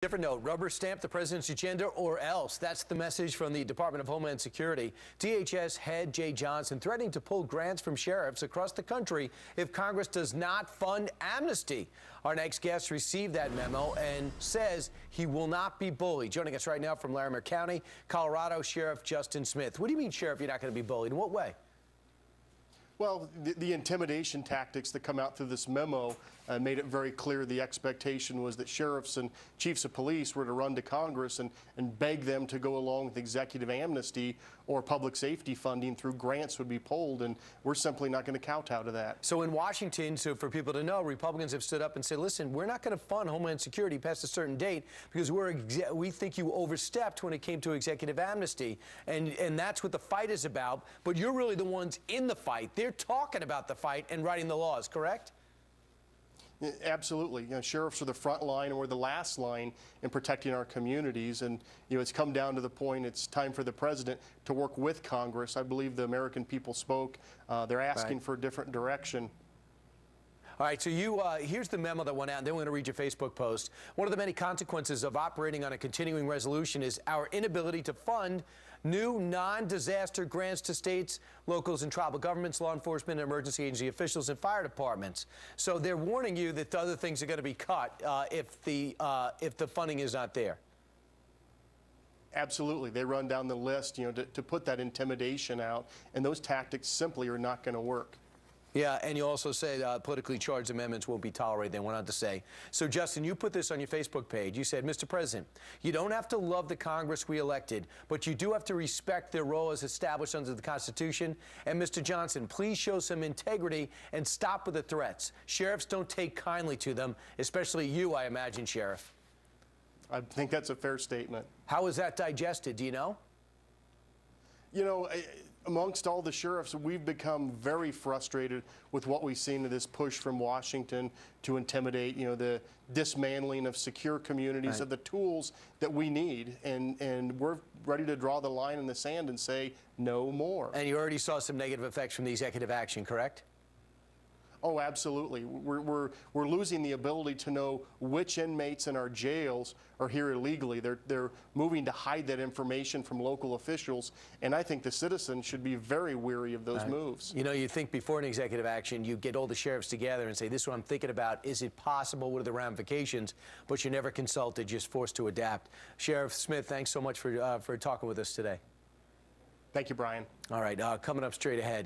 Different note, rubber stamp the president's agenda or else. That's the message from the Department of Homeland Security. DHS head Jeh Johnson threatening to pull grants from sheriffs across the country if Congress does not fund amnesty. Our next guest received that memo and says he will not be bullied. Joining us right now from Larimer County, Colorado, Sheriff Justin Smith. What do you mean, Sheriff, you're not going to be bullied? In what way? Well, the intimidation tactics that come out through this memo made it very clear the expectation was that sheriffs and chiefs of police were to run to Congress and beg them to go along with executive amnesty or public safety funding through grants would be pulled, and we're simply not going to kowtow to that. So in Washington, so for people to know, Republicans have stood up and said, listen, we're not going to fund Homeland Security past a certain date because we think you overstepped when it came to executive amnesty, and that's what the fight is about, but you're really the ones in the fight. They're talking about the fight and writing the laws, correct? Absolutely. Sheriffs are the front line or the last line in protecting our communities, and it's come down to the point it's time for the president to work with Congress. I believe the American people spoke. They're asking for a different direction. All right, so here's the memo that went out, and then we're going to read your Facebook post. One of the many consequences of operating on a continuing resolution is our inability to fund new non-disaster grants to states, locals, and tribal governments, law enforcement, emergency agency officials, and fire departments. So they're warning you that the other things are going to be cut if the funding is not there. Absolutely. They run down the list, to put that intimidation out, and those tactics simply are not going to work. Yeah, and you also say politically charged amendments won't be tolerated. They went on to say. So, Justin, you put this on your Facebook page. You said, Mr. President, you don't have to love the Congress we elected, but you do have to respect their role as established under the Constitution. And, Mr. Johnson, please show some integrity and stop with the threats. Sheriffs don't take kindly to them, especially you, I imagine, Sheriff. I think that's a fair statement. How is that digested? Do you know? Amongst all the sheriffs, we've become very frustrated with what we've seen of this push from Washington to intimidate, the dismantling of secure communities, right, of the tools that we need. And we're ready to draw the line in the sand and say no more. And you already saw some negative effects from the executive action, correct? Oh, absolutely. We're losing the ability to know which inmates in our jails are here illegally. They're moving to hide that information from local officials, and I think the citizens should be very weary of those moves. You think before an executive action, you get all the sheriffs together and say, this is what I'm thinking about. Is it possible? What are the ramifications? But you're never consulted, just forced to adapt. Sheriff Smith, thanks so much for talking with us today. Thank you, Brian. All right, coming up straight ahead.